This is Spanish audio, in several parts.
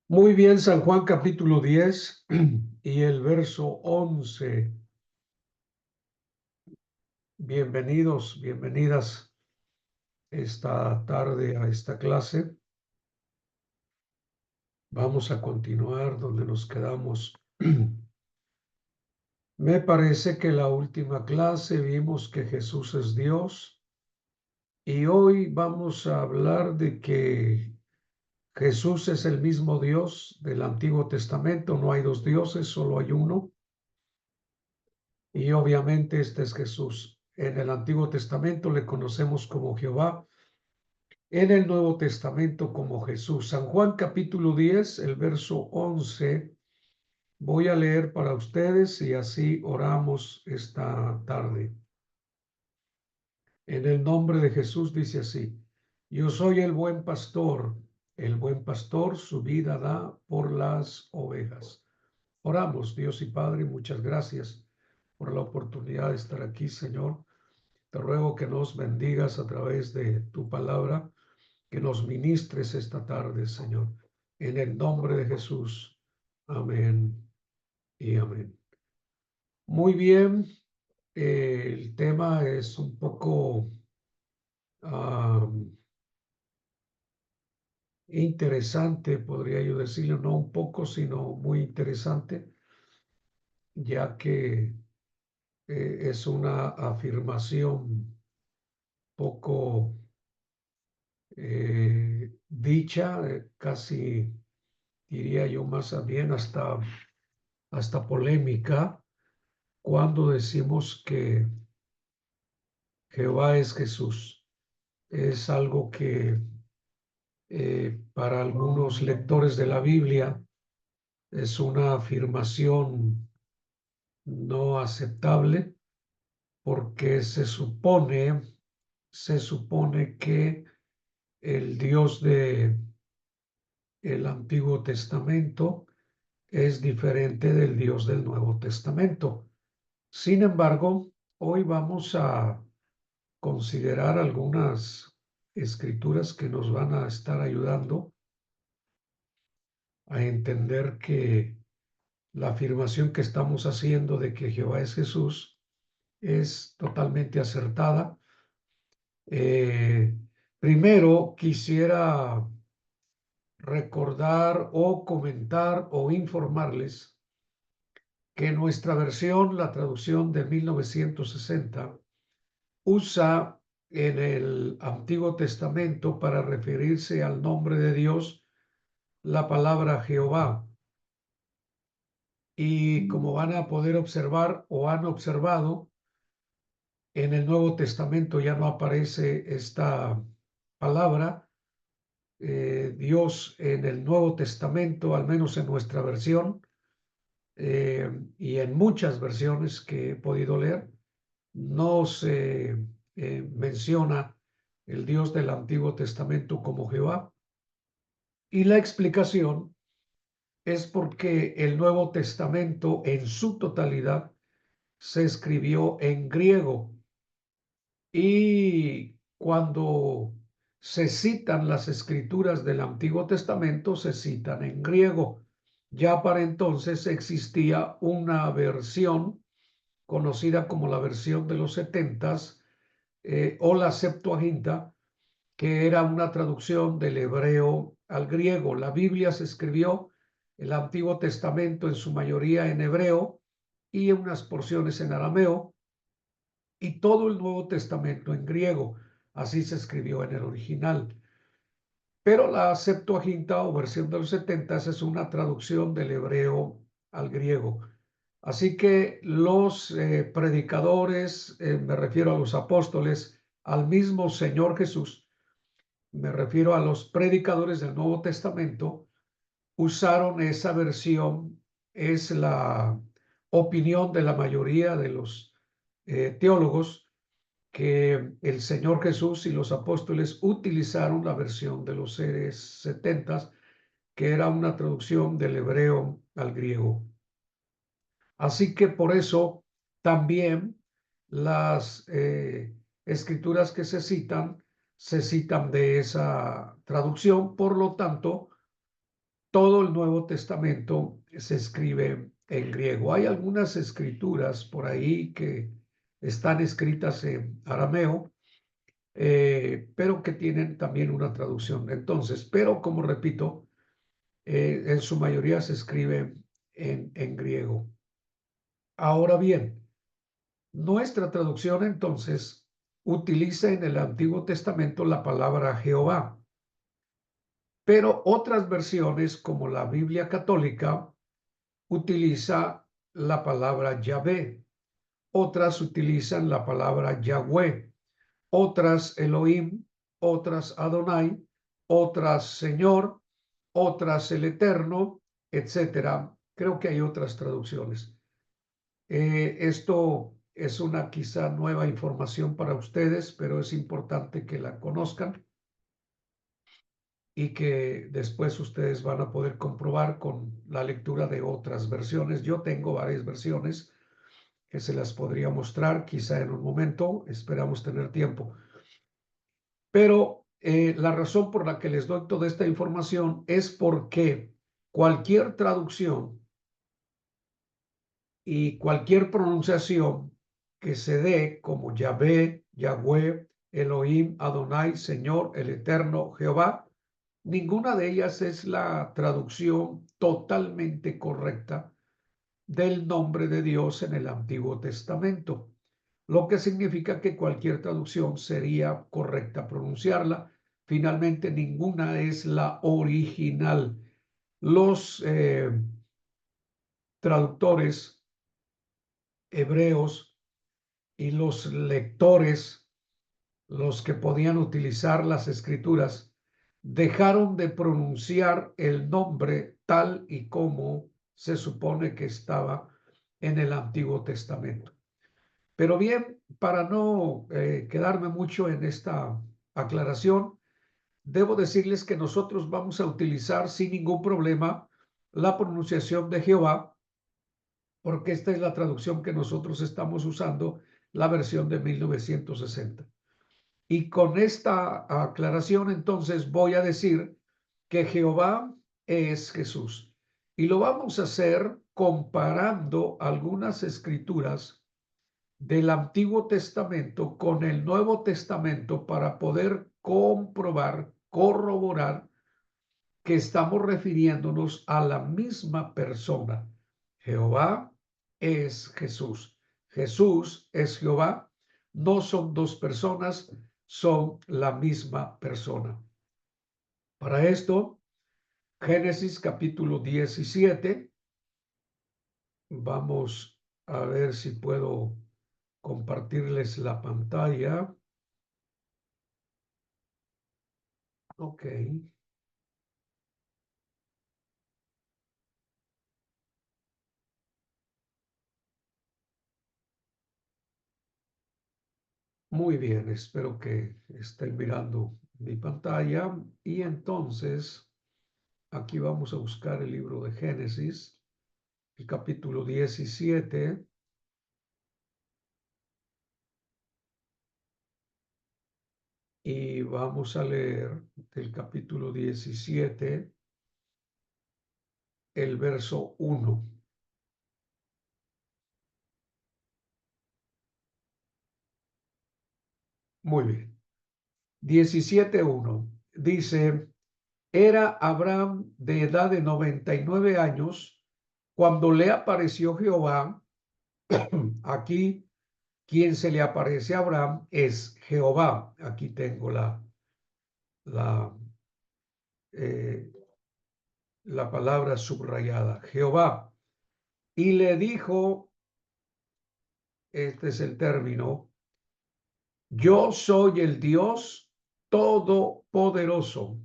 Muy bien, San Juan capítulo 10 y el verso 11. Bienvenidos, bienvenidas esta tarde a esta clase. Vamos a continuar donde nos quedamos. Me parece que la última clase vimos que Jesús es Dios y hoy vamos a hablar de que Jesús es el mismo Dios del Antiguo Testamento. No hay dos dioses, solo hay uno. Y obviamente este es Jesús. En el Antiguo Testamento le conocemos como Jehová, en el Nuevo Testamento como Jesús. San Juan capítulo 10, el verso 11, voy a leer para ustedes y así oramos esta tarde. En el nombre de Jesús dice así: yo soy el buen pastor su vida da por las ovejas. Oramos, Dios y Padre, muchas gracias por la oportunidad de estar aquí, Señor. Te ruego que nos bendigas a través de tu palabra, que nos ministres esta tarde, Señor. En el nombre de Jesús. Amén y amén. Muy bien, el tema es un poco interesante, podría yo decirlo, no un poco, sino muy interesante, ya que es una afirmación poco dicha, casi diría yo más bien hasta polémica, cuando decimos que Jehová es Jesús. Es algo que para algunos lectores de la Biblia es una afirmación no aceptable porque se supone que el Dios de el Antiguo Testamento es diferente del Dios del Nuevo Testamento. Sin embargo, hoy vamos a considerar algunas escrituras que nos van a estar ayudando a entender que la afirmación que estamos haciendo de que Jehová es Jesús es totalmente acertada. Eh, Primero quisiera recordar o comentar o informarles que nuestra versión, la traducción de 1960, usa en el Antiguo Testamento para referirse al nombre de Dios la palabra Jehová. Y como van a poder observar o han observado, en el Nuevo Testamento ya no aparece esta palabra. Dios en el Nuevo Testamento, al menos en nuestra versión, y en muchas versiones que he podido leer, no se menciona el Dios del Antiguo Testamento como Jehová. Y la explicación es porque el Nuevo Testamento en su totalidad se escribió en griego. Y cuando se citan las escrituras del Antiguo Testamento, se citan en griego. Ya para entonces existía una versión conocida como la versión de los setentas, o la Septuaginta, que era una traducción del hebreo al griego. La Biblia se escribió, el Antiguo Testamento en su mayoría en hebreo y en unas porciones en arameo, y todo el Nuevo Testamento en griego. Así se escribió en el original. Pero la Septuaginta o versión de los setentas es una traducción del hebreo al griego. Así que los predicadores, me refiero a los apóstoles, al mismo Señor Jesús, me refiero a los predicadores del Nuevo Testamento, usaron esa versión. Es la opinión de la mayoría de los teólogos, que el Señor Jesús y los apóstoles utilizaron la versión de los setentas, que era una traducción del hebreo al griego. Así que por eso también las escrituras que se citan de esa traducción. Por lo tanto, todo el Nuevo Testamento se escribe en griego. Hay algunas escrituras por ahí que están escritas en arameo, pero que tienen también una traducción. Entonces, pero como repito, en su mayoría se escribe en griego. Ahora bien, nuestra traducción entonces utiliza en el Antiguo Testamento la palabra Jehová, pero otras versiones como la Biblia católica utiliza la palabra Yahvé, otras utilizan la palabra Yahweh, otras Elohim, otras Adonai, otras Señor, otras el Eterno, etcétera. Creo que hay otras traducciones. Esto es una quizá nueva información para ustedes, pero es importante que la conozcan y que después ustedes van a poder comprobar con la lectura de otras versiones. Yo tengo varias versiones que se las podría mostrar quizá en un momento, esperamos tener tiempo. Pero la razón por la que les doy toda esta información es porque cualquier traducción y cualquier pronunciación que se dé como Yahvé, Yahweh, Elohim, Adonai, Señor, el Eterno, Jehová, ninguna de ellas es la traducción totalmente correcta del nombre de Dios en el Antiguo Testamento, lo que significa que cualquier traducción sería correcta pronunciarla. Finalmente, ninguna es la original. Los traductores hebreos y los lectores, los que podían utilizar las escrituras, dejaron de pronunciar el nombre tal y como se supone que estaba en el Antiguo Testamento. Pero bien, para no quedarme mucho en esta aclaración, debo decirles que nosotros vamos a utilizar sin ningún problema la pronunciación de Jehová, porque esta es la traducción que nosotros estamos usando, la versión de 1960. Y con esta aclaración, entonces voy a decir que Jehová es Jesús. Y lo vamos a hacer comparando algunas escrituras del Antiguo Testamento con el Nuevo Testamento para poder comprobar, corroborar que estamos refiriéndonos a la misma persona. Jehová es Jesús. Jesús es Jehová. No son dos personas, son la misma persona. Para esto, Génesis capítulo 17. Vamos a ver si puedo compartirles la pantalla. Ok. Muy bien, espero que estén mirando mi pantalla. Y entonces, aquí vamos a buscar el libro de Génesis, el capítulo 17. Y vamos a leer del capítulo 17, el verso 1. Muy bien. 17:1 dice, era Abraham de edad de 99 años cuando le apareció Jehová. Aquí quien se le aparece a Abraham es Jehová. Aquí tengo la, eh, la palabra subrayada, Jehová. Y le dijo, este es el término, yo soy el Dios todopoderoso.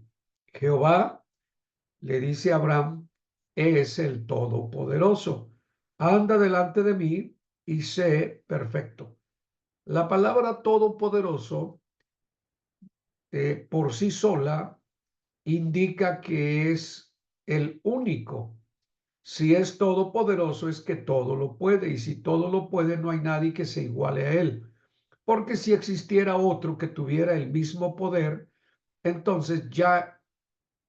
Jehová le dice a Abraham, es el todopoderoso. Anda delante de mí y sé perfecto. La palabra todopoderoso por sí sola indica que es el único. Si es todopoderoso es que todo lo puede, y si todo lo puede no hay nadie que se iguale a él. Porque si existiera otro que tuviera el mismo poder, entonces ya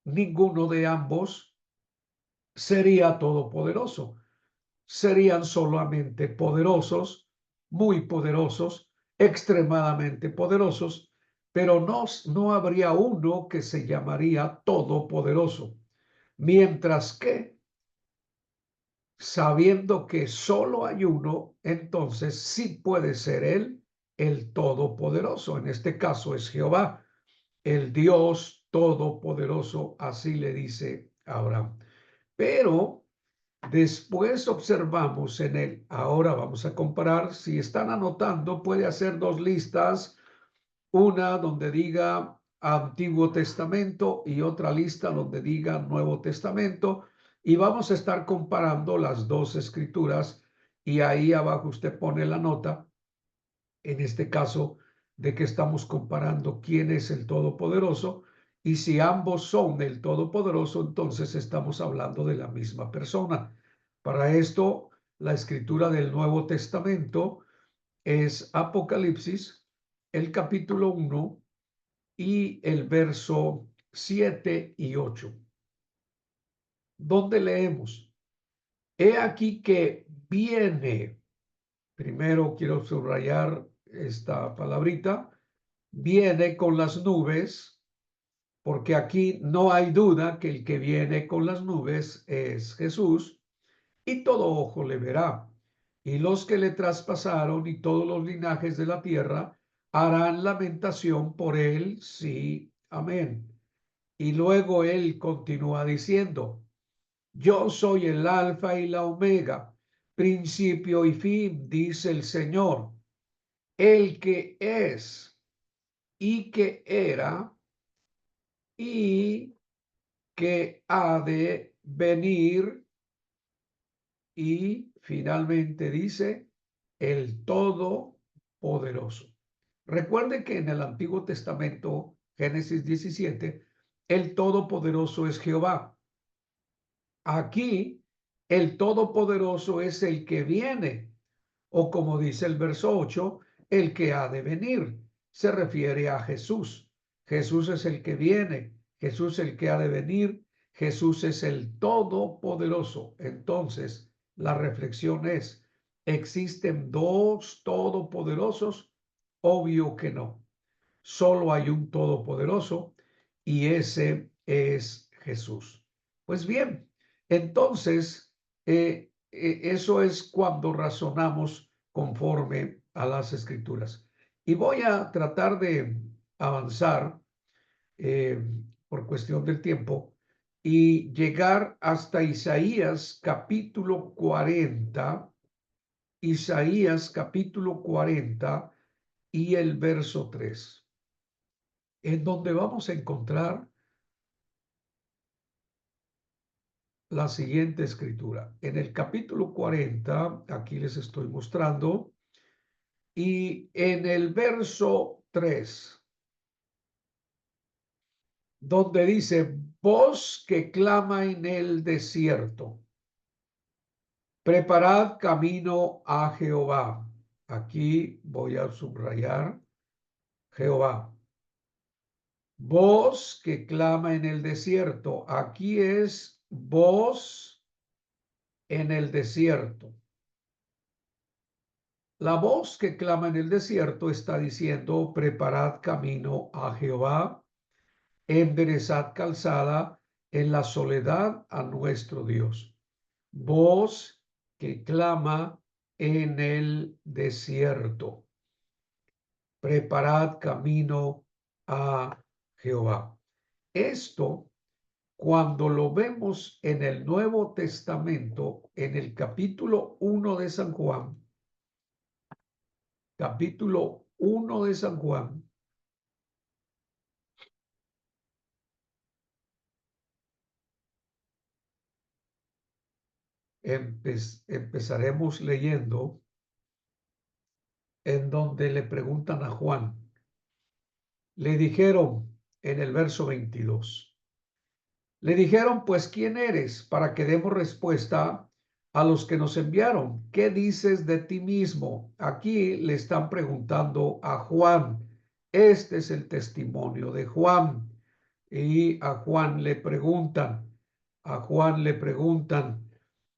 ninguno de ambos sería todopoderoso. Serían solamente poderosos, muy poderosos, extremadamente poderosos, pero no habría uno que se llamaría todopoderoso. Mientras que, sabiendo que solo hay uno, entonces sí puede ser él el todopoderoso. En este caso es Jehová, el Dios todopoderoso, así le dice a Abraham. Pero después observamos en él, ahora vamos a comparar, si están anotando, puede hacer dos listas, una donde diga Antiguo Testamento y otra lista donde diga Nuevo Testamento, y vamos a estar comparando las dos escrituras, y ahí abajo usted pone la nota, en este caso, de que estamos comparando quién es el Todopoderoso, y si ambos son el Todopoderoso, entonces estamos hablando de la misma persona. Para esto, la escritura del Nuevo Testamento es Apocalipsis, el capítulo 1 y el verso 7 y 8, donde leemos, he aquí que viene, primero quiero subrayar esta palabrita, viene con las nubes, porque aquí no hay duda que el que viene con las nubes es Jesús, y todo ojo le verá, y los que le traspasaron y todos los linajes de la tierra harán lamentación por él, sí, amén. Y luego él continúa diciendo, yo soy el alfa y la omega, principio y fin, dice el Señor, el que es y que era y que ha de venir, y finalmente dice el Todopoderoso. Recuerde que en el Antiguo Testamento, Génesis 17, el Todopoderoso es Jehová. Aquí el Todopoderoso es el que viene, o como dice el verso 8, el que ha de venir. Se refiere a Jesús. Jesús es el que viene, Jesús es el que ha de venir, Jesús es el Todopoderoso. Entonces, la reflexión es, ¿existen dos todopoderosos? Obvio que no. Solo hay un todopoderoso y ese es Jesús. Pues bien, entonces, eso es cuando razonamos conforme a las escrituras. Y voy a tratar de avanzar eh, por cuestión del tiempo y llegar hasta Isaías capítulo 40, Isaías capítulo 40 y el verso 3, en donde vamos a encontrar la siguiente escritura. En el capítulo 40, aquí les estoy mostrando, y en el verso 3, donde dice, voz que clama en el desierto, preparad camino a Jehová. Aquí voy a subrayar Jehová. Voz que clama en el desierto. Aquí es voz en el desierto. La voz que clama en el desierto está diciendo, preparad camino a Jehová, enderezad calzada en la soledad a nuestro Dios. Voz que clama en el desierto. Preparad camino a Jehová. Esto, cuando lo vemos en el Nuevo Testamento, en el capítulo 1 de San Juan, capítulo 1 de San Juan, empezaremos leyendo en donde le preguntan a Juan, le dijeron en el verso 22, le dijeron, pues, ¿quién eres? Para que demos respuesta a los que nos enviaron. ¿Qué dices de ti mismo? Aquí le están preguntando a Juan. Este es el testimonio de Juan. Y a Juan le preguntan, A Juan le preguntan,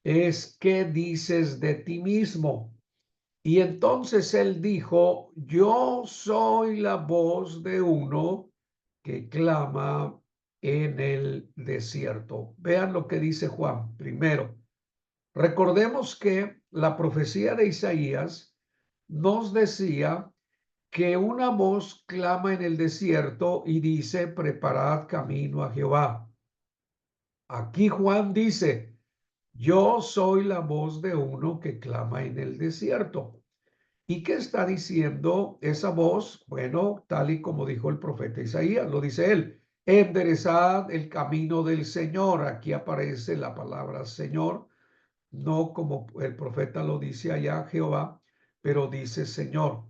¿qué dices de ti mismo? Y entonces él dijo, yo soy la voz de uno que clama en el desierto. Vean lo que dice Juan. Primero, recordemos que la profecía de Isaías nos decía que una voz clama en el desierto y dice, preparad camino a Jehová. Aquí Juan dice, yo soy la voz de uno que clama en el desierto. ¿Y qué está diciendo esa voz? Bueno, tal y como dijo el profeta Isaías, lo dice él, enderezad el camino del Señor. Aquí aparece la palabra Señor, no como el profeta lo dice allá, Jehová, pero dice Señor.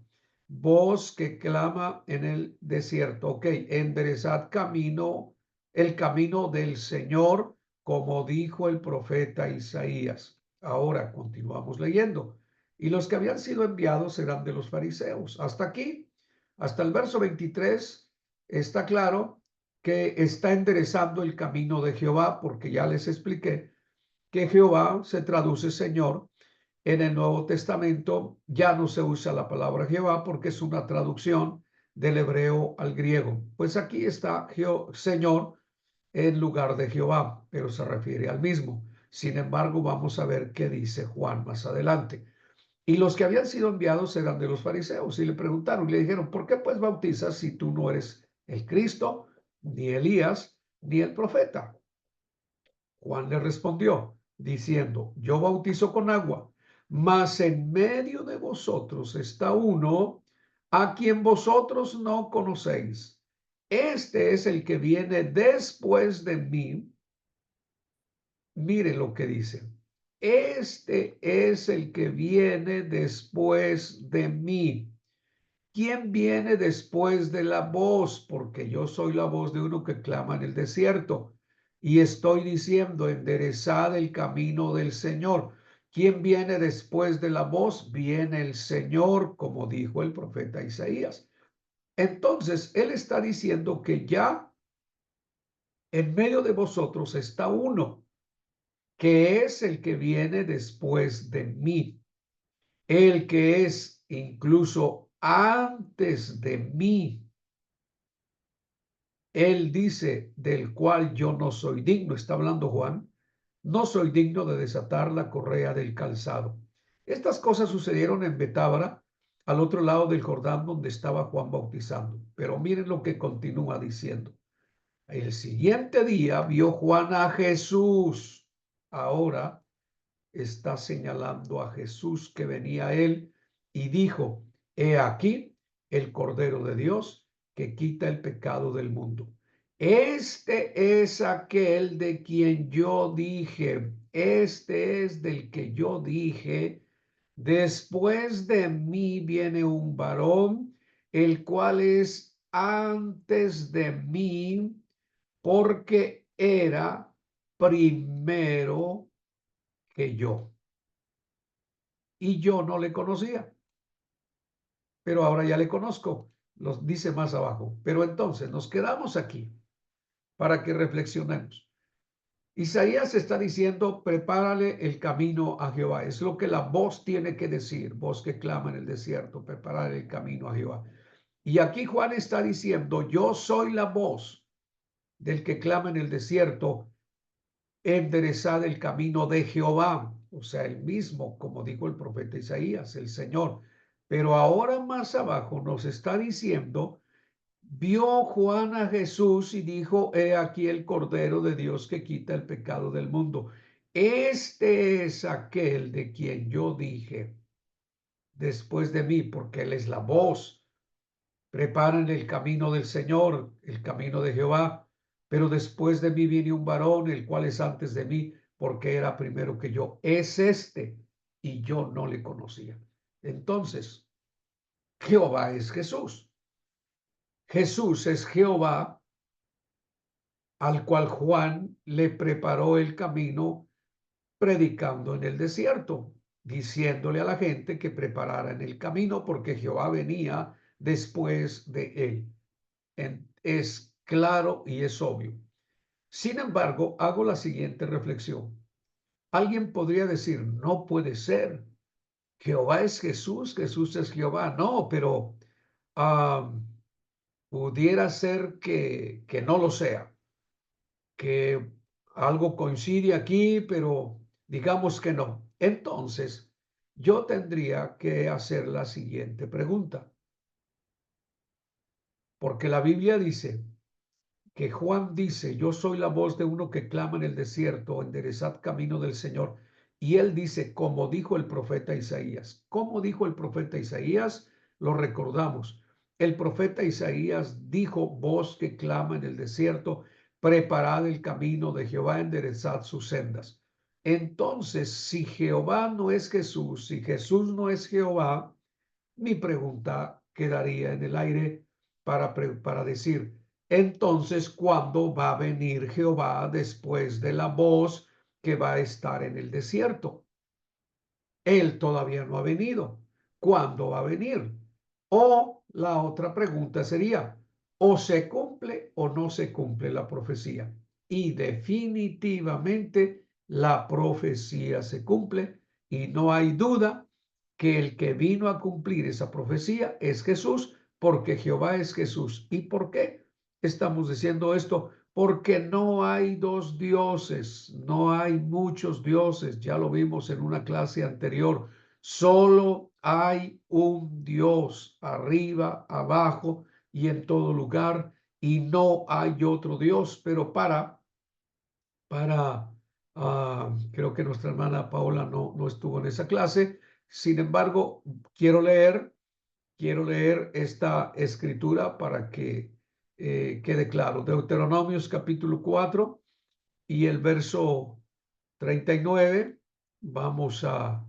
Voz que clama en el desierto. Ok, enderezad camino, el camino del Señor, como dijo el profeta Isaías. Ahora continuamos leyendo. Y los que habían sido enviados eran de los fariseos. Hasta aquí, hasta el verso 23, está claro que está enderezando el camino de Jehová, porque ya les expliqué que Jehová se traduce Señor. En el Nuevo Testamento ya no se usa la palabra Jehová porque es una traducción del hebreo al griego. Pues aquí está Señor en lugar de Jehová, pero se refiere al mismo. Sin embargo, vamos a ver qué dice Juan más adelante. Y los que habían sido enviados eran de los fariseos y le preguntaron, le dijeron, ¿por qué pues bautizas si tú no eres el Cristo, ni Elías, ni el profeta? Juan le respondió, diciendo, yo bautizo con agua, mas en medio de vosotros está uno a quien vosotros no conocéis. Este es el que viene después de mí. Mire lo que dice. Este es el que viene después de mí. ¿Quién viene después de la voz? Porque yo soy la voz de uno que clama en el desierto y estoy diciendo, enderezad el camino del Señor. ¿Quién viene después de la voz? Viene el Señor, como dijo el profeta Isaías. Entonces, él está diciendo que ya en medio de vosotros está uno, que es el que viene después de mí, el que es incluso antes de mí. Él dice, del cual yo no soy digno, está hablando Juan, no soy digno de desatar la correa del calzado. Estas cosas sucedieron en Betábara, al otro lado del Jordán, donde estaba Juan bautizando. Pero miren lo que continúa diciendo. El siguiente día vio Juan a Jesús. Ahora está señalando a Jesús que venía a él y dijo, he aquí el Cordero de Dios que quita el pecado del mundo. Este es aquel de quien yo dije, este es del que yo dije, después de mí viene un varón, el cual es antes de mí, porque era primero que yo. Y yo no le conocía, pero ahora ya le conozco. Los dice más abajo. Pero entonces nos quedamos aquí para que reflexionemos. Isaías está diciendo, prepárale el camino a Jehová. Es lo que la voz tiene que decir, voz que clama en el desierto, preparar el camino a Jehová. Y aquí Juan está diciendo, yo soy la voz del que clama en el desierto, enderezad el camino de Jehová, o sea, el mismo, como dijo el profeta Isaías, el Señor. Pero ahora más abajo nos está diciendo, vio Juan a Jesús y dijo, he aquí el Cordero de Dios que quita el pecado del mundo. Este es aquel de quien yo dije, después de mí, porque él es la voz. Preparen el camino del Señor, el camino de Jehová. Pero después de mí viene un varón, el cual es antes de mí, porque era primero que yo. Es este, y yo no le conocía. Entonces, Jehová es Jesús. Jesús es Jehová, al cual Juan le preparó el camino predicando en el desierto, diciéndole a la gente que prepararan el camino porque Jehová venía después de él. Es claro y es obvio. Sin embargo, hago la siguiente reflexión. Alguien podría decir, no puede ser. Jehová es Jesús, Jesús es Jehová. No, pero ah, pudiera ser que no lo sea, que algo coincide aquí, pero digamos que no. Entonces, yo tendría que hacer la siguiente pregunta, porque la Biblia dice que Juan dice, yo soy la voz de uno que clama en el desierto, enderezad camino del Señor. Y él dice, como dijo el profeta Isaías. ¿Cómo dijo el profeta Isaías? Lo recordamos. El profeta Isaías dijo, voz que clama en el desierto, preparad el camino de Jehová, enderezad sus sendas. Entonces, si Jehová no es Jesús, si Jesús no es Jehová, mi pregunta quedaría en el aire para decir, entonces, ¿cuándo va a venir Jehová después de la voz que va a estar en el desierto? Él todavía no ha venido. ¿Cuándo va a venir? O la otra pregunta sería, o se cumple o no se cumple la profecía. Y definitivamente la profecía se cumple y no hay duda que el que vino a cumplir esa profecía es Jesús, porque Jehová es Jesús. ¿Y por qué estamos diciendo esto? Porque no hay dos dioses, no hay muchos dioses, ya lo vimos en una clase anterior, solo hay un Dios arriba, abajo y en todo lugar, y no hay otro Dios, pero creo que nuestra hermana Paola no estuvo en esa clase, sin embargo, quiero leer esta escritura para que quede claro. Deuteronomios capítulo 4 y el verso 39. Vamos a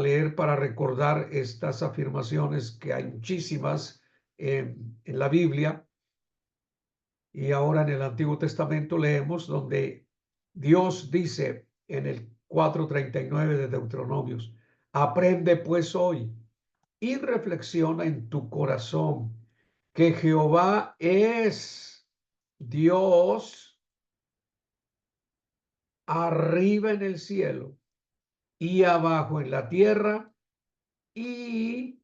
leer para recordar estas afirmaciones que hay muchísimas en la Biblia. Y ahora en el Antiguo Testamento leemos donde Dios dice en el 4:39 de Deuteronomios, aprende pues hoy y reflexiona en tu corazón que Jehová es Dios arriba en el cielo y abajo en la tierra, y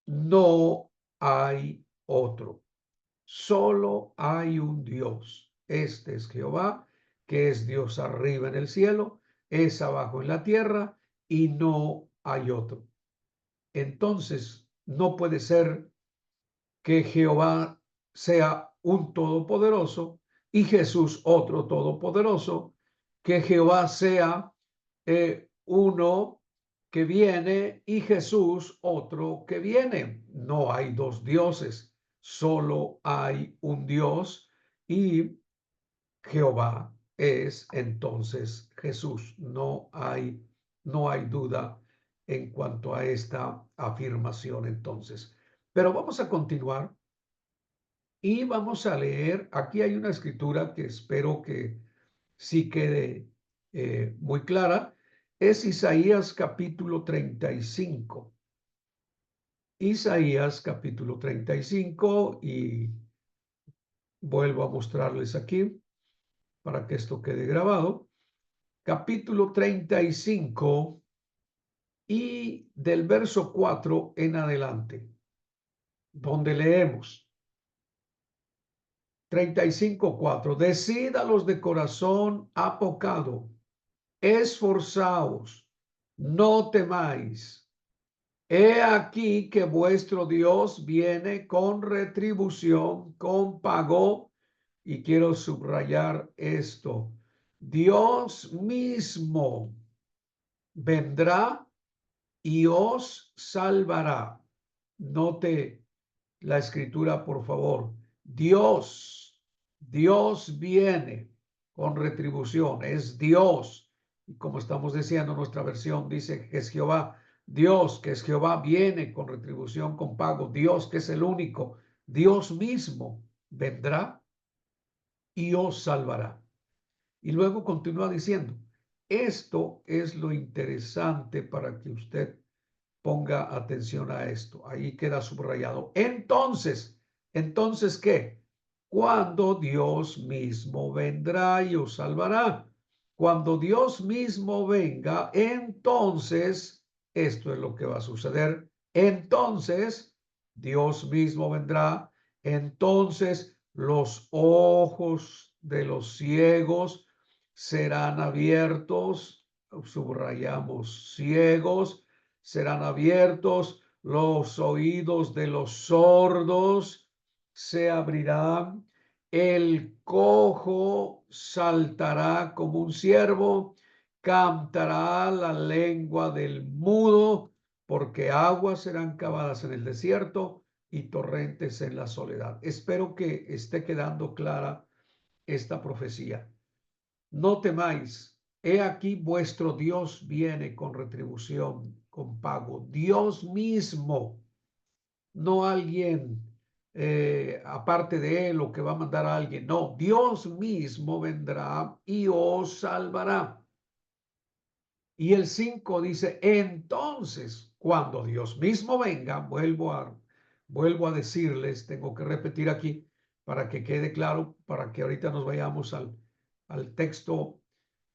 no hay otro. Solo hay un Dios. Este es Jehová, que es Dios arriba en el cielo, es abajo en la tierra, y no hay otro. Entonces, no puede ser que Jehová sea un todopoderoso y Jesús otro todopoderoso, que Jehová sea uno que viene y Jesús otro que viene. No hay dos dioses, solo hay un Dios y Jehová es entonces Jesús. No hay duda en cuanto a esta afirmación entonces. Pero vamos a continuar y vamos a leer. Aquí hay una escritura que espero que sí quede muy clara. Es Isaías capítulo 35. Isaías capítulo 35 y vuelvo a mostrarles aquí para que esto quede grabado. Capítulo 35 y del verso 4 en adelante, donde leemos 35:4. Decid a los de corazón apocado, esforzaos, no temáis. He aquí que vuestro Dios viene con retribución, con pago, y quiero subrayar esto. Dios mismo vendrá y os salvará. Note la escritura, por favor. Dios viene con retribución, es Dios. Y como estamos diciendo, nuestra versión dice que es Jehová. Dios, que es Jehová, viene con retribución, con pago. Dios, que es el único. Dios mismo vendrá y os salvará. Y luego continúa diciendo, esto es lo interesante para que usted ponga atención a esto. Ahí queda subrayado. Entonces, ¿qué? cuando Dios mismo vendrá y os salvará. Cuando Dios mismo venga, entonces, esto es lo que va a suceder. Entonces, Dios mismo vendrá. Entonces, los ojos de los ciegos serán abiertos. Subrayamos ciegos, serán abiertos los oídos de los sordos se abrirán, el cojo saltará como un ciervo, cantará la lengua del mudo, porque aguas serán cavadas en el desierto y torrentes en la soledad. Espero que esté quedando clara esta profecía. No temáis, he aquí vuestro Dios viene con retribución, con pago. Dios mismo, no alguien aparte de él o que va a mandar a alguien. No, Dios mismo vendrá y os salvará. Y el 5 dice, entonces, cuando Dios mismo venga, vuelvo a decirles, tengo que repetir aquí para que quede claro, para que ahorita nos vayamos al texto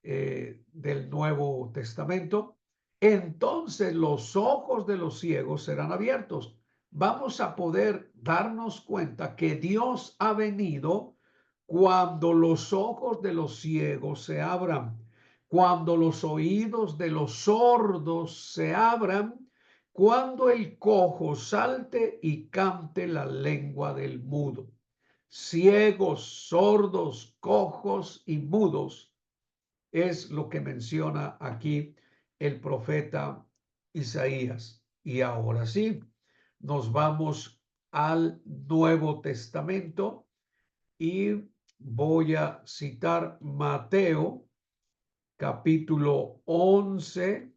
del Nuevo Testamento. Entonces los ojos de los ciegos serán abiertos. Vamos a poder darnos cuenta que Dios ha venido cuando los ojos de los ciegos se abran, cuando los oídos de los sordos se abran, cuando el cojo salte y cante la lengua del mudo. Ciegos, sordos, cojos y mudos es lo que menciona aquí el profeta Isaías. Y ahora sí, nos vamos al Nuevo Testamento y voy a citar Mateo capítulo 11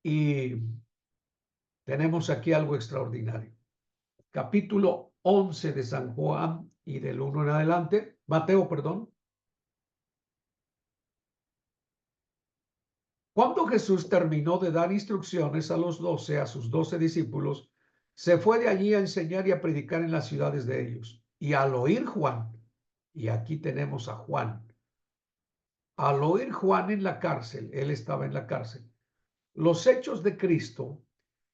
y tenemos aquí algo extraordinario. Capítulo 11 de San Juan y del 1 en adelante, Mateo, perdón. Cuando Jesús terminó de dar instrucciones a los 12, a sus 12 discípulos, se fue de allí a enseñar y a predicar en las ciudades de ellos. Y al oír Juan, y aquí tenemos a Juan, al oír Juan en la cárcel, él estaba en la cárcel, los hechos de Cristo,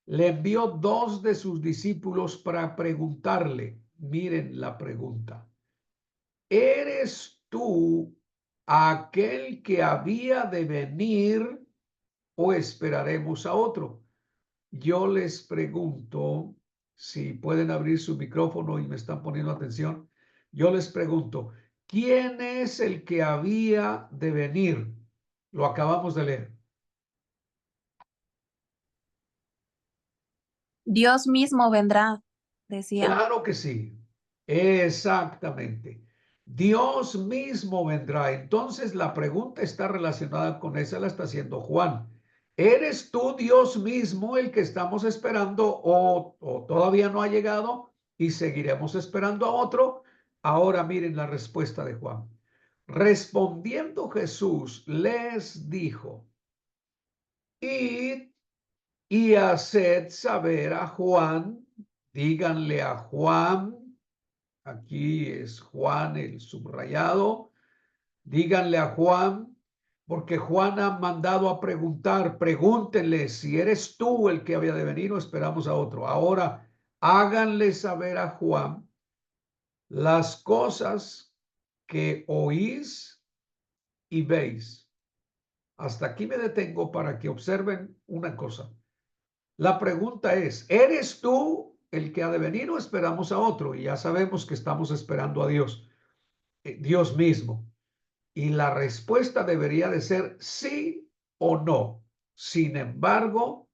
le envió dos de sus discípulos para preguntarle, miren la pregunta, ¿eres tú aquel que había de venir o esperaremos a otro? Yo les pregunto, si pueden abrir su micrófono y me están poniendo atención, yo les pregunto, ¿quién es el que había de venir? Lo acabamos de leer. Dios mismo vendrá, decía. Claro que sí, exactamente. Dios mismo vendrá. Entonces la pregunta está relacionada con esa, la está haciendo Juan. ¿Eres tú Dios mismo el que estamos esperando o todavía no ha llegado y seguiremos esperando a otro? Ahora miren la respuesta de Juan. Respondiendo Jesús les dijo, id y haced saber a Juan, díganle a Juan, aquí es Juan el subrayado, díganle a Juan, porque Juan ha mandado a preguntar, pregúntenle si eres tú el que había de venir o esperamos a otro. Ahora háganle saber a Juan las cosas que oís y veis. Hasta aquí me detengo para que observen una cosa. La pregunta es, ¿eres tú el que ha de venir o esperamos a otro? Y ya sabemos que estamos esperando a Dios, Dios mismo. Y la respuesta debería de ser sí o no. Sin embargo,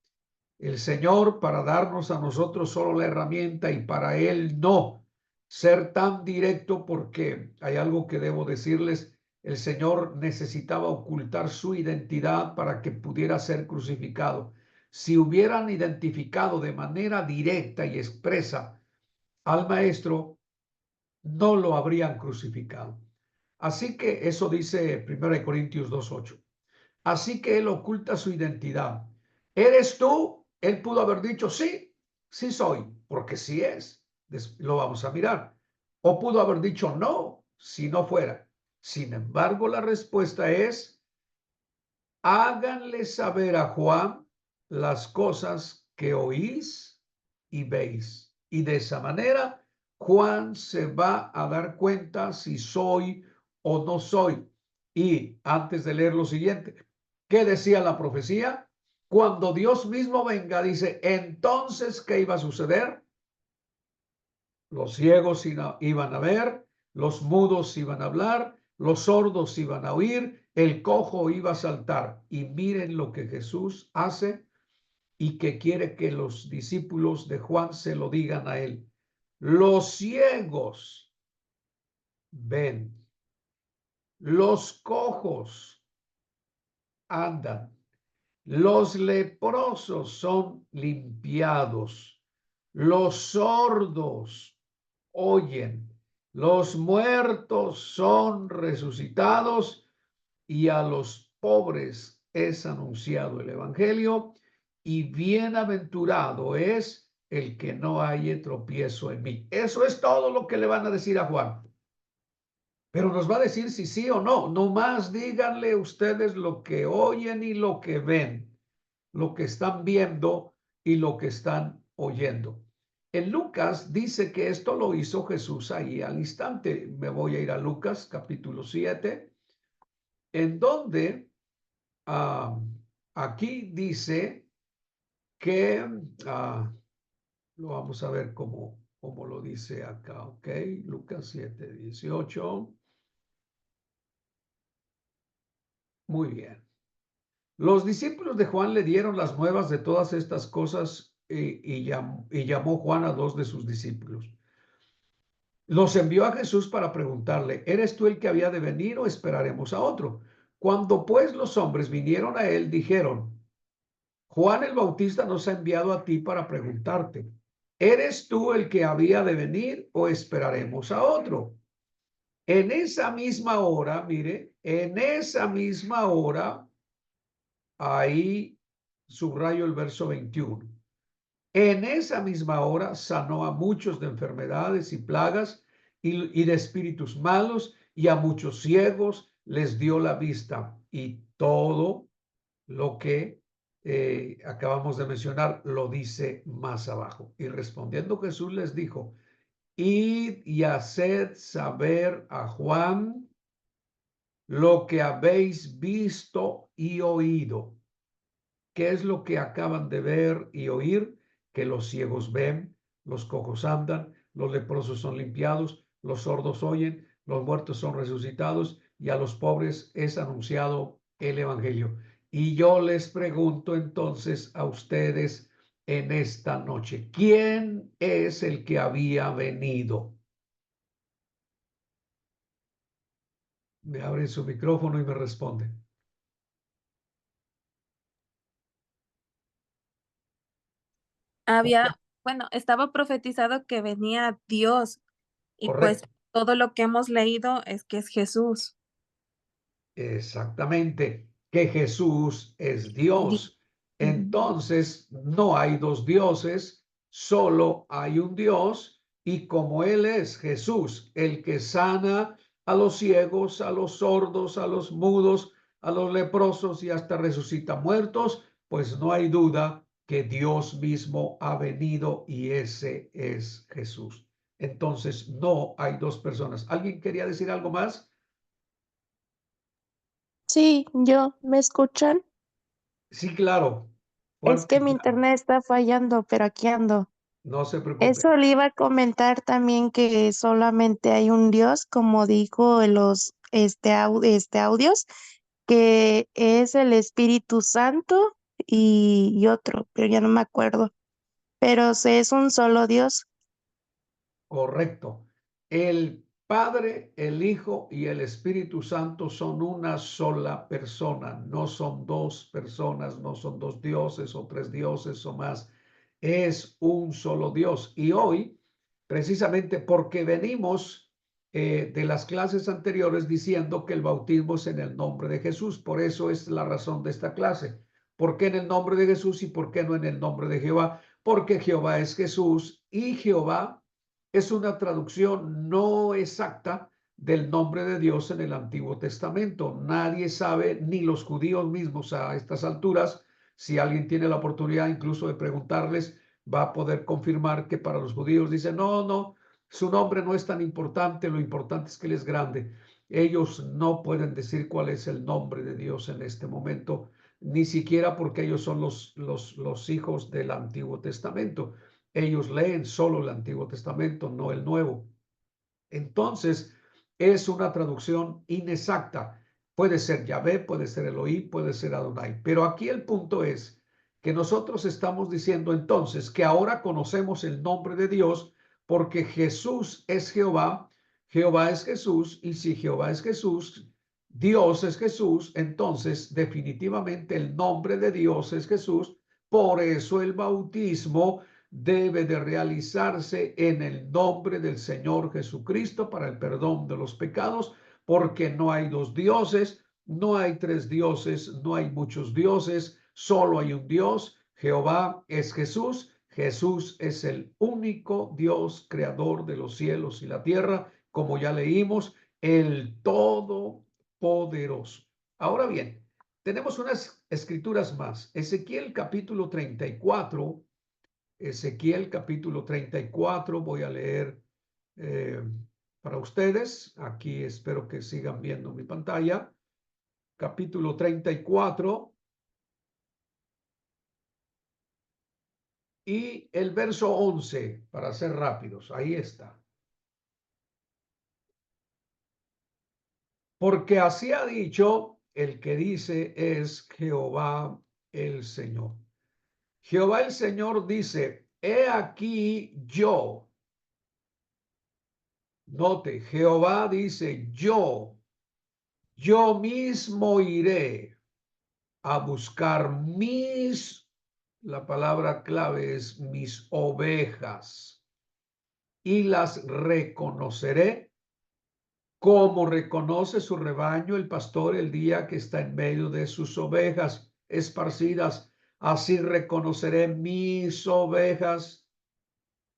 el Señor, para darnos a nosotros solo la herramienta y para Él no ser tan directo, porque hay algo que debo decirles, el Señor necesitaba ocultar su identidad para que pudiera ser crucificado. Si hubieran identificado de manera directa y expresa al Maestro, no lo habrían crucificado. Así que eso dice 1 Corintios 2:8. Así que Él oculta su identidad. ¿Eres tú? Él pudo haber dicho sí. sí soy, porque sí es. Lo vamos a mirar. O pudo haber dicho no, si no fuera. Sin embargo, la respuesta es, háganle saber a Juan las cosas que oís y veis. Y de esa manera, Juan se va a dar cuenta si soy o no soy. Y antes de leer lo siguiente, ¿qué decía la profecía? Cuando Dios mismo venga, dice, entonces, ¿qué iba a suceder? Los ciegos iban a ver, los mudos iban a hablar, los sordos iban a oír, el cojo iba a saltar. Y miren lo que Jesús hace y que quiere que los discípulos de Juan se lo digan a él. Los ciegos ven, los cojos andan, los leprosos son limpiados, los sordos oyen, los muertos son resucitados y a los pobres es anunciado el evangelio, y bienaventurado es el que no haya tropiezo en mí. Eso es todo lo que le van a decir a Juan. Pero nos va a decir si sí o no. No más díganle ustedes lo que oyen y lo que ven, lo que están viendo y lo que están oyendo. En Lucas dice que esto lo hizo Jesús ahí al instante. Me voy a ir a Lucas capítulo 7, en donde aquí dice que, lo vamos a ver cómo lo dice acá, ¿ok? Lucas 7:18. Muy bien. Los discípulos de Juan le dieron las nuevas de todas estas cosas y llamó Juan a dos de sus discípulos. Los envió a Jesús para preguntarle, ¿eres tú el que había de venir o esperaremos a otro? Cuando pues los hombres vinieron a él, dijeron, Juan el Bautista nos ha enviado a ti para preguntarte, ¿eres tú el que había de venir o esperaremos a otro? En esa misma hora, mire, en esa misma hora, ahí subrayo el verso 21. En esa misma hora sanó a muchos de enfermedades y plagas y de espíritus malos, y a muchos ciegos les dio la vista. Y todo lo que acabamos de mencionar lo dice más abajo. Y respondiendo Jesús les dijo, id y haced saber a Juan lo que habéis visto y oído. ¿Qué es lo que acaban de ver y oír? Que los ciegos ven, los cojos andan, los leprosos son limpiados, los sordos oyen, los muertos son resucitados y a los pobres es anunciado el evangelio. Y yo les pregunto entonces a ustedes en esta noche, ¿quién es el que había venido? Me abren su micrófono y me responden. Bueno, estaba profetizado que venía Dios y pues Correcto. todo lo que hemos leído es que es Jesús. Exactamente, que Jesús es Di- Dios. Ujú. Entonces, no hay dos dioses, solo hay un Dios, y como Él es Jesús, el que sana a los ciegos, a los sordos, a los mudos, a los leprosos y hasta resucita muertos, pues no hay duda que Dios mismo ha venido y ese es Jesús. Entonces, no hay dos personas. ¿Alguien quería decir algo más? Sí, ¿me escuchan? Sí, claro, Es fuerte que y mi claro. internet está fallando, pero aquí ando. No se preocupe. Eso le iba a comentar también que solamente hay un Dios, como dijo en los audios, que es el Espíritu Santo y otro, pero ya no me acuerdo. Pero es un solo Dios. Correcto. El Padre, el Hijo y el Espíritu Santo son una sola persona, no son dos personas, no son dos dioses o tres dioses o más. Es un solo Dios. Y hoy, precisamente porque venimos de las clases anteriores diciendo que el bautismo es en el nombre de Jesús, por eso es la razón de esta clase. ¿Por qué en el nombre de Jesús y por qué no en el nombre de Jehová? porque Jehová es Jesús y Jehová es una traducción no exacta del nombre de Dios en el Antiguo Testamento. Nadie sabe, ni los judíos mismos a estas alturas. Si alguien tiene la oportunidad incluso de preguntarles, va a poder confirmar que para los judíos dicen, no, no, su nombre no es tan importante, lo importante es que Él es grande. Ellos no pueden decir cuál es el nombre de Dios en este momento, ni siquiera porque ellos son los hijos del Antiguo Testamento. Ellos leen solo el Antiguo Testamento, no el Nuevo. Entonces, es una traducción inexacta. Puede ser Yahvé, puede ser Elohí, puede ser Adonai. Pero aquí el punto es que nosotros estamos diciendo entonces que ahora conocemos el nombre de Dios porque Jesús es Jehová, Jehová es Jesús, y si Jehová es Jesús, Dios es Jesús, entonces definitivamente el nombre de Dios es Jesús. Por eso el bautismo debe de realizarse en el nombre del Señor Jesucristo para el perdón de los pecados, porque no hay dos dioses, no hay tres dioses, no hay muchos dioses, solo hay un Dios. Jehová es Jesús. Jesús es el único Dios creador de los cielos y la tierra, como ya leímos, el Todopoderoso. Ahora bien, tenemos unas escrituras más. Ezequiel capítulo 34. Ezequiel capítulo 34, voy a leer para ustedes. Aquí espero que sigan viendo mi pantalla. Capítulo 34 y el verso 11, para ser rápidos. Ahí está. Porque así ha dicho el que dice es Jehová el Señor. Jehová el Señor dice, he aquí yo. Note, Jehová dice yo mismo iré a buscar la palabra clave es mis ovejas, y las reconoceré como reconoce su rebaño el pastor el día que está en medio de sus ovejas esparcidas. Así reconoceré mis ovejas,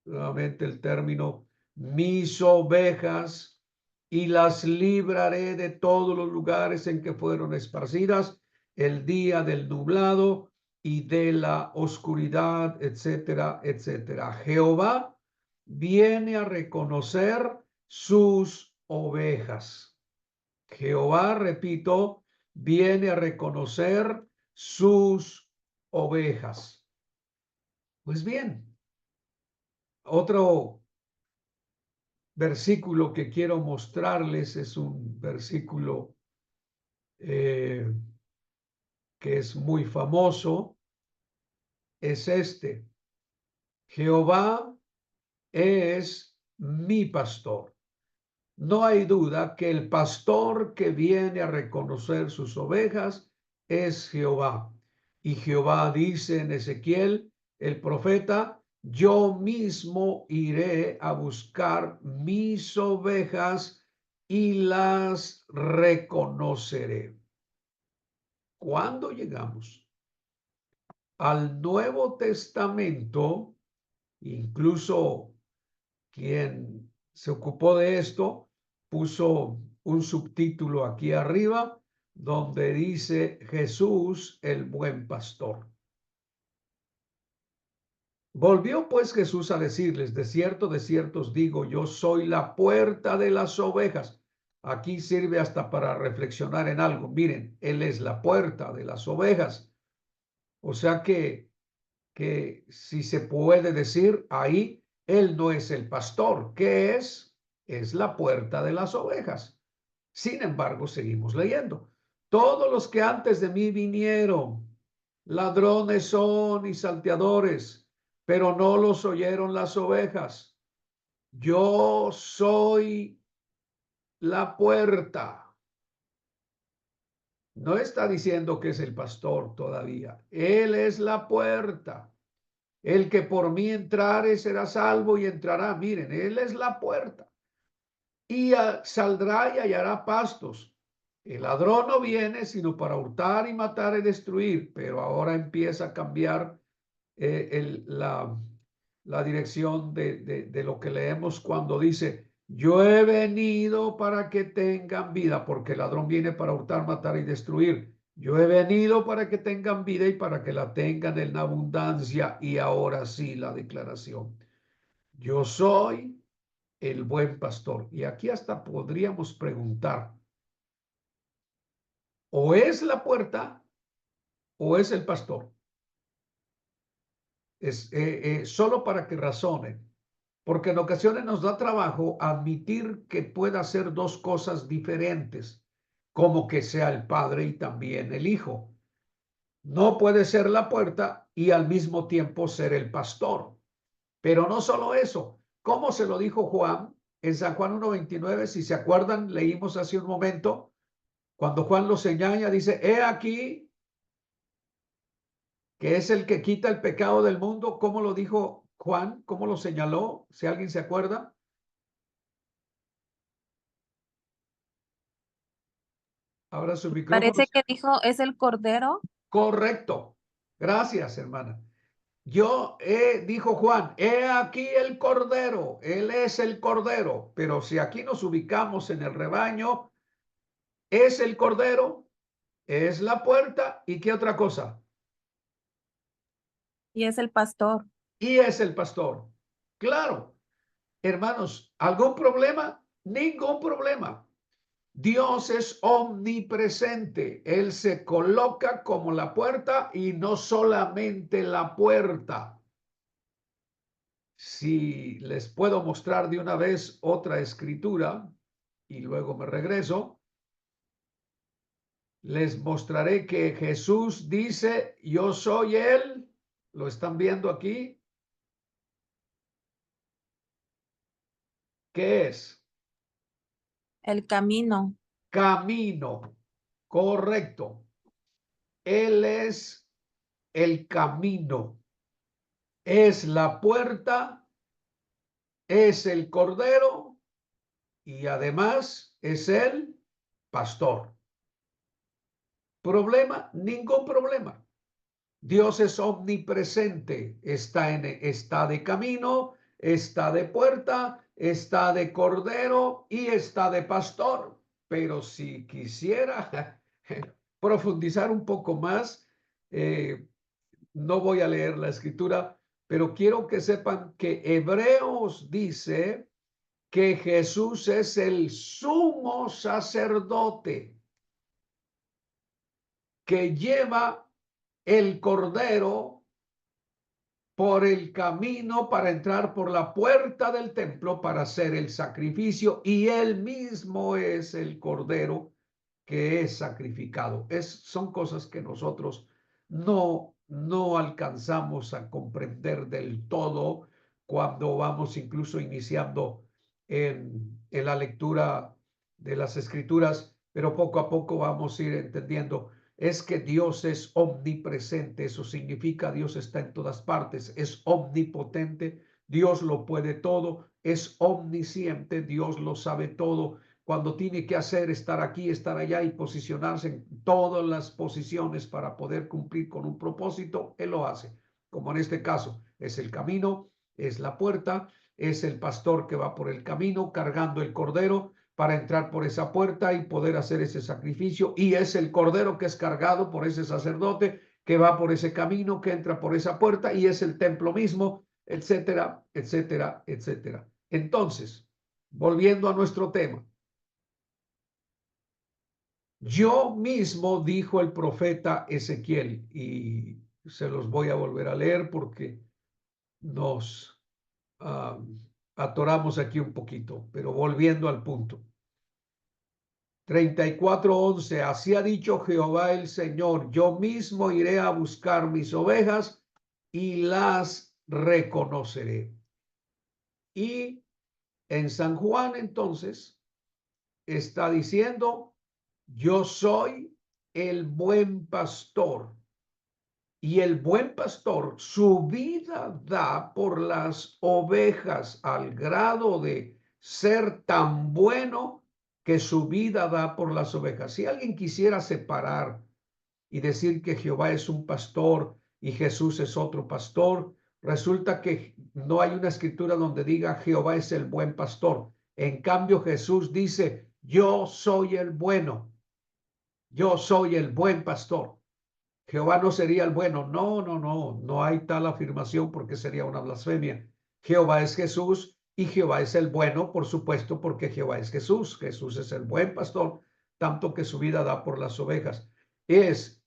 nuevamente el término, mis ovejas, y las libraré de todos los lugares en que fueron esparcidas el día del nublado y de la oscuridad, etcétera, etcétera. Jehová viene a reconocer sus ovejas. Jehová, repito, viene a reconocer sus ovejas. Pues bien, otro versículo que quiero mostrarles es un versículo que es muy famoso. Es este: Jehová es mi pastor. No hay duda que el pastor que viene a reconocer sus ovejas es Jehová. Y Jehová dice en Ezequiel, el profeta, yo mismo iré a buscar mis ovejas y las reconoceré. Cuando llegamos al Nuevo Testamento, incluso quien se ocupó de esto puso un subtítulo aquí arriba donde dice Jesús el buen pastor. Volvió pues Jesús a decirles, de cierto os digo, yo soy la puerta de las ovejas. Aquí sirve hasta para reflexionar en algo. Miren, Él es la puerta de las ovejas. O sea que si se puede decir ahí, Él no es el pastor. ¿Qué es? Es la puerta de las ovejas. Sin embargo, seguimos leyendo. Todos los que antes de mí vinieron, ladrones son y salteadores, pero no los oyeron las ovejas. Yo soy la puerta. No está diciendo que es el pastor todavía. Él es la puerta. El que por mí entrare será salvo y entrará. Miren, Él es la puerta. Y saldrá y hallará pastos. El ladrón no viene sino para hurtar y matar y destruir, pero ahora empieza a cambiar la dirección de lo que leemos cuando dice, yo he venido para que tengan vida, porque el ladrón viene para hurtar, matar y destruir. Yo he venido para que tengan vida y para que la tengan en abundancia. Y ahora sí, la declaración. Yo soy el buen pastor. Y aquí hasta podríamos preguntar, ¿o es la puerta o es el pastor? Es solo para que razonen, porque en ocasiones nos da trabajo admitir que pueda ser dos cosas diferentes, como que sea el Padre y también el Hijo. No puede ser la puerta y al mismo tiempo ser el pastor. Pero no solo eso, ¿cómo se lo dijo Juan en San Juan 1:29? Si se acuerdan, leímos hace un momento, cuando Juan lo señala, dice, he aquí que es el que quita el pecado del mundo. ¿Cómo lo dijo Juan? ¿Cómo lo señaló? Si alguien se acuerda. Ahora su micrófono. Parece que dijo, es el Cordero. Correcto. Gracias, hermana. Dijo Juan, he aquí el Cordero, él es el Cordero, pero si aquí nos ubicamos en el rebaño, es el Cordero, es la puerta, ¿y qué otra cosa? Y es el pastor. Y es el pastor. Claro, hermanos, ¿algún problema? Ningún problema. Dios es omnipresente. Él se coloca como la puerta y no solamente la puerta. Si les puedo mostrar de una vez otra escritura y luego me regreso, les mostraré que Jesús dice, yo soy Él. ¿Lo están viendo aquí? ¿Qué es? El camino. Camino. Correcto. Él es el camino. Es la puerta, es el cordero y además es el pastor. ¿Problema? Ningún problema. Dios es omnipresente, está de camino, está de puerta, está de cordero y está de pastor. Pero si quisiera profundizar un poco más, no voy a leer la escritura, pero quiero que sepan que Hebreos dice que Jesús es el sumo sacerdote que lleva el cordero por el camino para entrar por la puerta del templo para hacer el sacrificio, y él mismo es el cordero que es sacrificado. Son cosas que nosotros no alcanzamos a comprender del todo cuando vamos incluso iniciando en la lectura de las escrituras, pero poco a poco vamos a ir entendiendo. Es que Dios es omnipresente, eso significa Dios está en todas partes, es omnipotente, Dios lo puede todo, es omnisciente, Dios lo sabe todo. Cuando tiene que hacer estar aquí, estar allá y posicionarse en todas las posiciones para poder cumplir con un propósito, Él lo hace. Como en este caso, es el camino, es la puerta, es el pastor que va por el camino cargando el cordero para entrar por esa puerta y poder hacer ese sacrificio, y es el cordero que es cargado por ese sacerdote que va por ese camino, que entra por esa puerta, y es el templo mismo, etcétera, etcétera, etcétera. Entonces, volviendo a nuestro tema, yo mismo, dijo el profeta Ezequiel, y se los voy a volver a leer porque nos atoramos aquí un poquito, pero volviendo al punto. 34:11, así ha dicho Jehová el Señor, yo mismo iré a buscar mis ovejas y las reconoceré. Y en San Juan entonces está diciendo, yo soy el buen pastor, y el buen pastor su vida da por las ovejas al grado de ser tan bueno que su vida da por las ovejas. Si alguien quisiera separar y decir que Jehová es un pastor y Jesús es otro pastor. Resulta que no hay una escritura donde diga Jehová es el buen pastor. En cambio, Jesús dice, yo soy el bueno, yo soy el buen pastor. Jehová no sería el bueno. No, no, no, no hay tal afirmación porque sería una blasfemia. Jehová es Jesús y Jehová es el bueno, por supuesto, porque Jehová es Jesús. Jesús es el buen pastor, tanto que su vida da por las ovejas. Es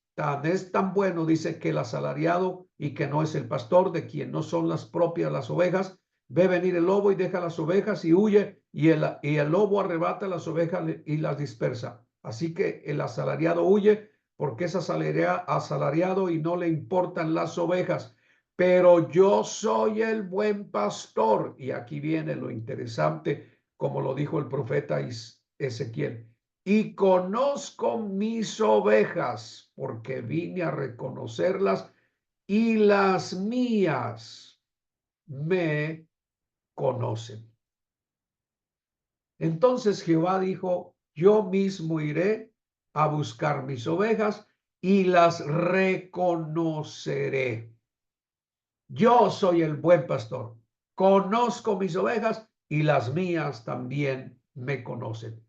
tan bueno, dice, que el asalariado y que no es el pastor, de quien no son las propias las ovejas, ve venir el lobo y deja las ovejas y huye, y el lobo arrebata las ovejas y las dispersa. Así que el asalariado huye porque es asalariado y no le importan las ovejas. Pero yo soy el buen pastor. Y aquí viene lo interesante, como lo dijo el profeta Ezequiel. Y conozco mis ovejas, porque vine a reconocerlas, y las mías me conocen. Entonces Jehová dijo, yo mismo iré a buscar mis ovejas y las reconoceré. Yo soy el buen pastor, conozco mis ovejas y las mías también me conocen.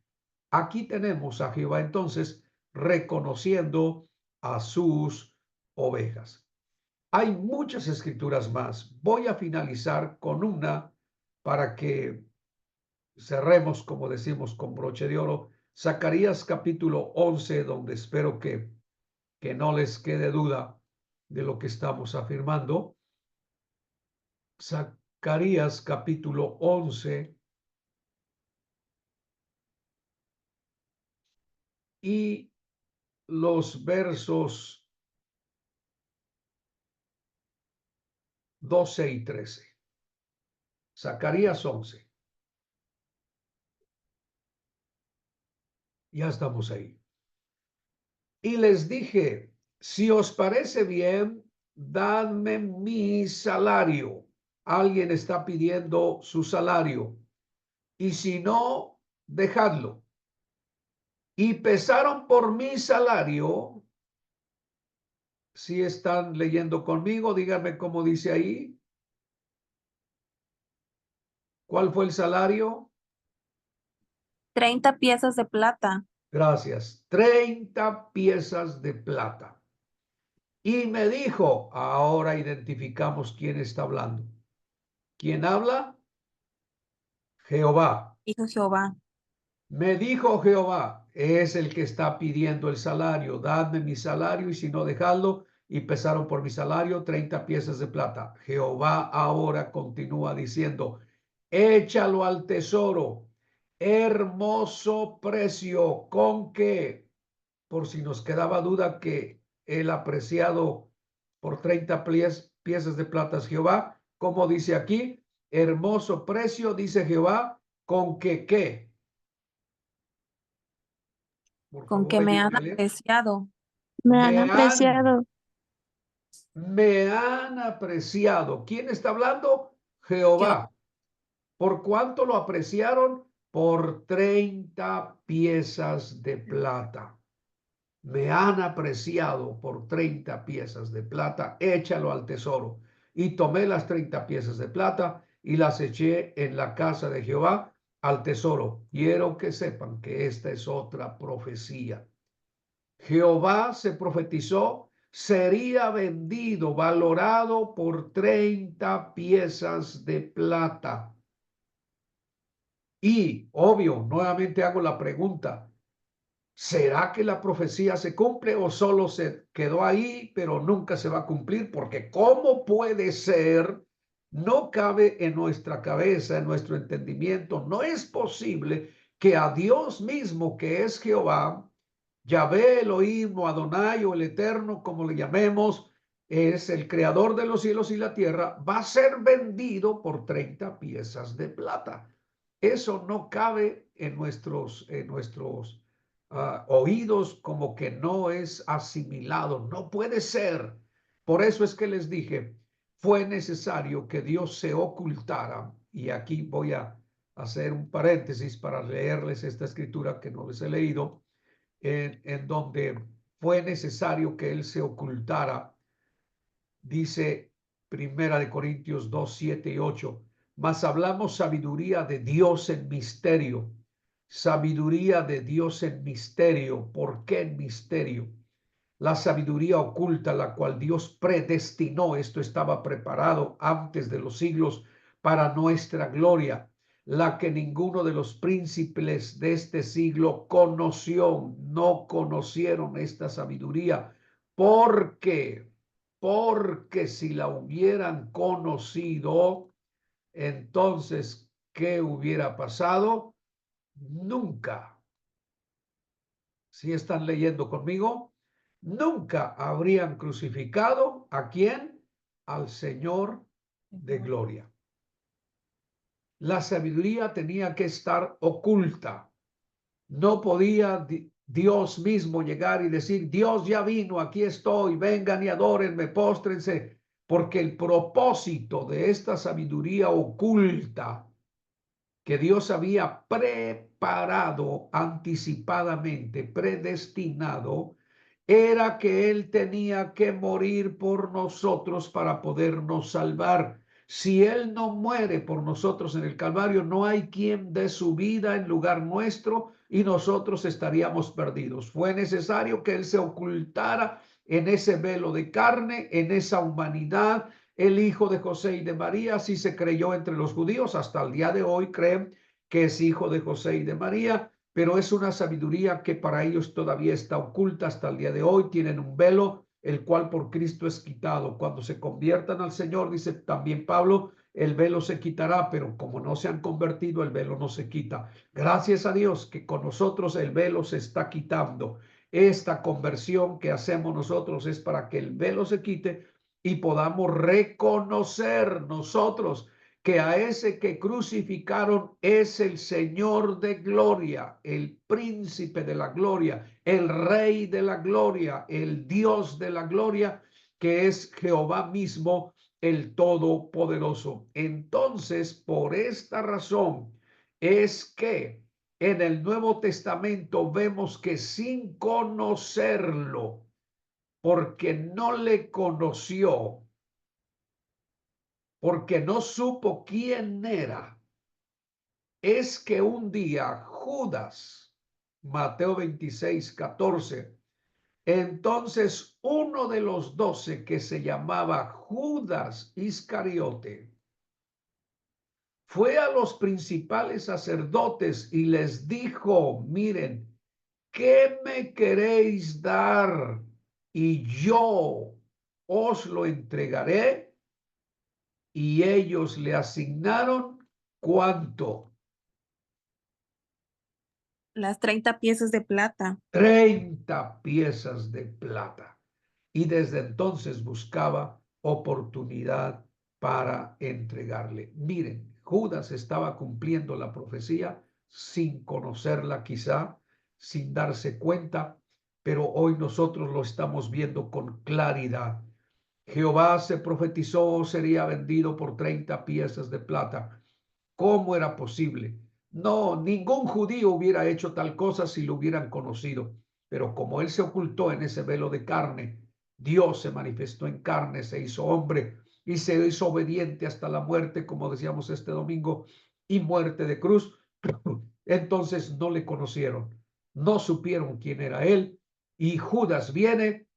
Aquí tenemos a Jehová entonces reconociendo a sus ovejas. Hay muchas escrituras más. Voy a finalizar con una para que cerremos, como decimos, con broche de oro. Zacarías capítulo 11, donde espero que no les quede duda de lo que estamos afirmando. Zacarías capítulo 11 y los versos 12 y 13. Zacarías 11. Ya estamos ahí. Y les dije, si os parece bien, dadme mi salario. Alguien está pidiendo su salario. Y si no, dejadlo. Y pesaron por mi salario. Si están leyendo conmigo, díganme cómo dice ahí. ¿Cuál fue el salario? 30 piezas de plata. Gracias. 30 piezas de plata. Y me dijo, ahora identificamos quién está hablando. ¿Quién habla? Jehová. Dijo Jehová. Me dijo Jehová, es el que está pidiendo el salario, dadme mi salario y si no, dejadlo. Y pesaron por mi salario 30 piezas de plata. Jehová ahora continúa diciendo, échalo al tesoro, hermoso precio, con que, por si nos quedaba duda que el apreciado por 30 piezas de plata es Jehová, como dice aquí, hermoso precio, dice Jehová, con que, ¿qué? Por Con favor, que me han ayúdame a leer. apreciado. Me han apreciado. Me han apreciado. ¿Quién está hablando? Jehová. Jehová. ¿Por cuánto lo apreciaron? Por 30 piezas de plata. Me han apreciado por 30 piezas de plata. Échalo al tesoro. Y tomé las 30 piezas de plata y las eché en la casa de Jehová al tesoro. Quiero que sepan que esta es otra profecía. Jehová se profetizó, sería vendido, valorado por 30 piezas de plata. Y, obvio, nuevamente hago la pregunta, ¿será que la profecía se cumple o solo se quedó ahí, pero nunca se va a cumplir? Porque ¿cómo puede ser? No cabe en nuestra cabeza, en nuestro entendimiento. No es posible que a Dios mismo, que es Jehová, Yahvé, Elohim o Adonai o el Eterno, como le llamemos, es el creador de los cielos y la tierra, va a ser vendido por 30 piezas de plata. Eso no cabe en nuestros oídos, como que no es asimilado, no puede ser. Por eso es que les dije, fue necesario que Dios se ocultara, y aquí voy a hacer un paréntesis para leerles esta escritura que no les he leído, en donde fue necesario que él se ocultara Dice Primera de Corintios 2, 7 y 8. Mas hablamos sabiduría de Dios en misterio. Sabiduría de Dios en misterio. ¿Por qué en misterio? La sabiduría oculta, la cual Dios predestinó, esto estaba preparado antes de los siglos para nuestra gloria, la que ninguno de los príncipes de este siglo conoció, no conocieron esta sabiduría, porque si la hubieran conocido, entonces, ¿qué hubiera pasado? Nunca. ¿Sí están leyendo conmigo? Nunca habrían crucificado ¿a quién? Al Señor de gloria. La sabiduría tenía que estar oculta. No podía Dios mismo llegar y decir, Dios ya vino, aquí estoy, vengan y adórenme, póstrense, porque el propósito de esta sabiduría oculta que Dios había preparado anticipadamente, predestinado, era que Él tenía que morir por nosotros para podernos salvar. Si Él no muere por nosotros en el Calvario, no hay quien dé su vida en lugar nuestro y nosotros estaríamos perdidos. Fue necesario que Él se ocultara en ese velo de carne, en esa humanidad. El hijo de José y de María, así se creyó entre los judíos, hasta el día de hoy creen que es hijo de José y de María, pero es una sabiduría que para ellos todavía está oculta hasta el día de hoy. Tienen un velo, el cual por Cristo es quitado. Cuando se conviertan al Señor, dice también Pablo, el velo se quitará, pero como no se han convertido, el velo no se quita. Gracias a Dios que con nosotros el velo se está quitando. Esta conversión que hacemos nosotros es para que el velo se quite y podamos reconocer nosotros que a ese que crucificaron es el Señor de gloria, el príncipe de la gloria, el rey de la gloria, el Dios de la gloria, que es Jehová mismo, el Todopoderoso. Entonces, por esta razón es que en el Nuevo Testamento vemos que sin conocerlo, porque no le conoció, porque no supo quién era, es que un día Judas, Mateo 26, 14, entonces uno de los 12 que se llamaba Judas Iscariote, fue a los principales sacerdotes y les dijo, miren, ¿qué me queréis dar? Y yo os lo entregaré. Y ellos le asignaron ¿cuánto? Las 30 piezas de plata. 30 piezas de plata. Y desde entonces buscaba oportunidad para entregarle. Miren, Judas estaba cumpliendo la profecía sin conocerla quizá, sin darse cuenta, pero hoy nosotros lo estamos viendo con claridad. Jehová se profetizó, sería vendido por 30 piezas de plata. ¿Cómo era posible? No, ningún judío hubiera hecho tal cosa si lo hubieran conocido. Pero como él se ocultó en ese velo de carne, Dios se manifestó en carne, se hizo hombre y se hizo obediente hasta la muerte, como decíamos este domingo, y muerte de cruz. Entonces no le conocieron, no supieron quién era él. Y Judas viene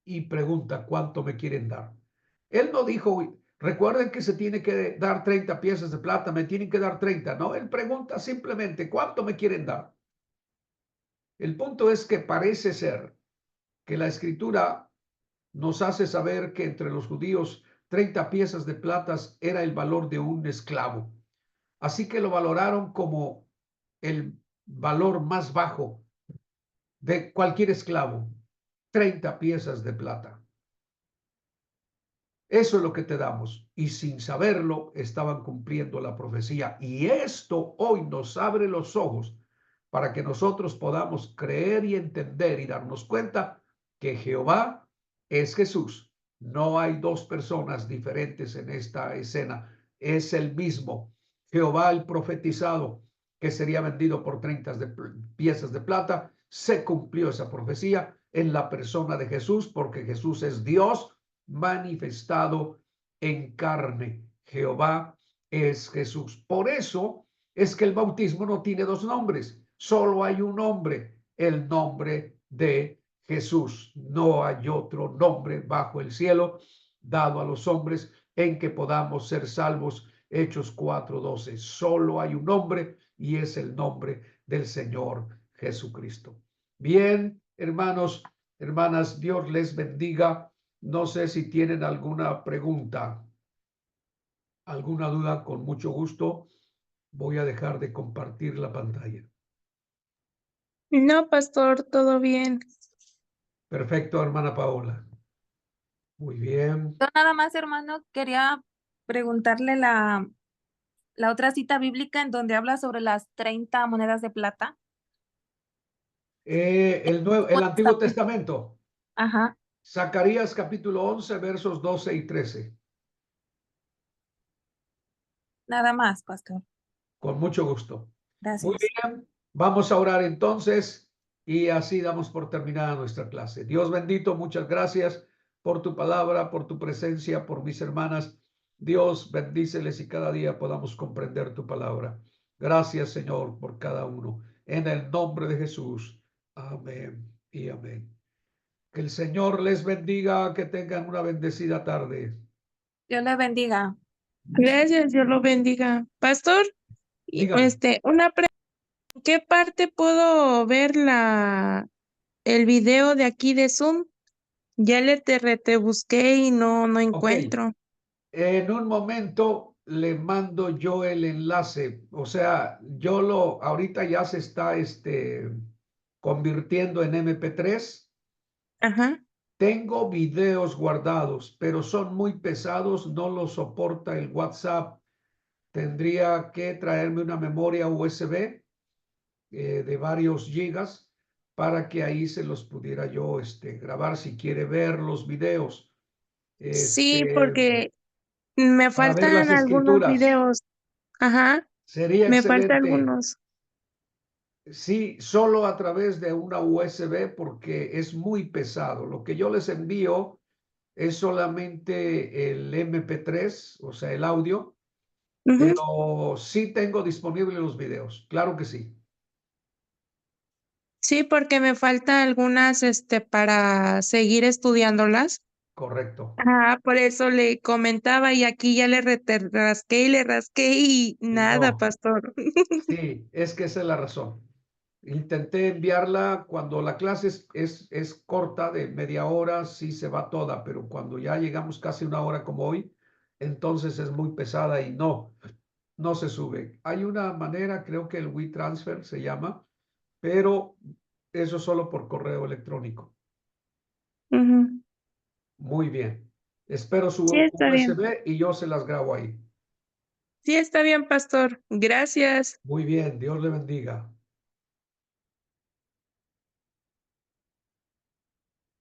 y pregunta, ¿cuánto me quieren dar? Él no dijo, recuerden que se tiene que dar 30 piezas de plata, me tienen que dar 30. No, él pregunta simplemente, ¿cuánto me quieren dar? El punto es que parece ser que la escritura nos hace saber que entre los judíos 30 piezas de plata era el valor de un esclavo. Así que lo valoraron como el valor más bajo de cualquier esclavo, 30 piezas de plata. Eso es lo que te damos. Y sin saberlo, estaban cumpliendo la profecía. Y esto hoy nos abre los ojos para que nosotros podamos creer y entender y darnos cuenta que Jehová es Jesús. No hay dos personas diferentes en esta escena. Es el mismo. Jehová el profetizado que sería vendido por 30 piezas de plata. Se cumplió esa profecía en la persona de Jesús porque Jesús es Dios manifestado en carne. Jehová es Jesús. Por eso es que el bautismo no tiene dos nombres, solo hay un nombre, el nombre de Jesús. No hay otro nombre bajo el cielo dado a los hombres en que podamos ser salvos. Hechos 4:12. Solo hay un nombre y es el nombre del Señor Jesucristo. Bien, hermanos, hermanas, Dios les bendiga. No sé si tienen alguna pregunta, alguna duda, con mucho gusto. Voy a dejar de compartir la pantalla. No, pastor, todo bien. Perfecto, hermana Paola. Muy bien. Yo nada más, hermano, quería preguntarle la otra cita bíblica en donde habla sobre las 30 monedas de plata. El Antiguo Testamento. Ajá, Zacarías capítulo 11, versos 12 y 13. nada más, pastor. Con mucho gusto. Muy Gracias. bien, vamos a orar entonces y así damos por terminada nuestra clase. Dios bendito, muchas gracias por tu palabra, por tu presencia, por mis hermanas. Dios bendíceles y cada día podamos comprender tu palabra. Gracias, Señor, por cada uno. En el nombre de Jesús. Amén y amén. Que el Señor les bendiga, que tengan una bendecida tarde. Dios le bendiga. Gracias, Dios lo bendiga. Pastor, Dígame. una pregunta, ¿en qué parte puedo ver el video de aquí de Zoom? Ya te busqué y no Ok. encuentro. En un momento le mando yo el enlace, o sea, ahorita ya se está convirtiendo en MP3. Ajá. Tengo videos guardados, pero son muy pesados, no los soporta el WhatsApp. Tendría que traerme una memoria USB de varios gigas para que ahí se los pudiera yo grabar si quiere ver los videos. Sí, Este, porque me para ver las faltan algunos escrituras. videos. Ajá, Sería me faltan excelente. algunos. Sí, solo a través de una USB porque es muy pesado. Lo que yo les envío es solamente el MP3, o sea, el audio, Ujú. pero sí tengo disponibles los videos. Claro que sí. Sí, porque me faltan algunas, para seguir estudiándolas. Correcto. Ah, por eso le comentaba y aquí ya rasqué y le rasqué y Y nada, no, pastor. sí, es que esa es la razón. Intenté enviarla cuando la clase es corta, de media hora, sí se va toda, pero cuando ya llegamos casi una hora como hoy, entonces es muy pesada y no se sube. Hay una manera, creo que el WeTransfer se llama, pero eso solo por correo electrónico. Ujú. Muy bien. Espero su Sí, está bien. USB y yo se las grabo ahí. Sí, está bien, pastor. Gracias. Muy bien. Dios le bendiga.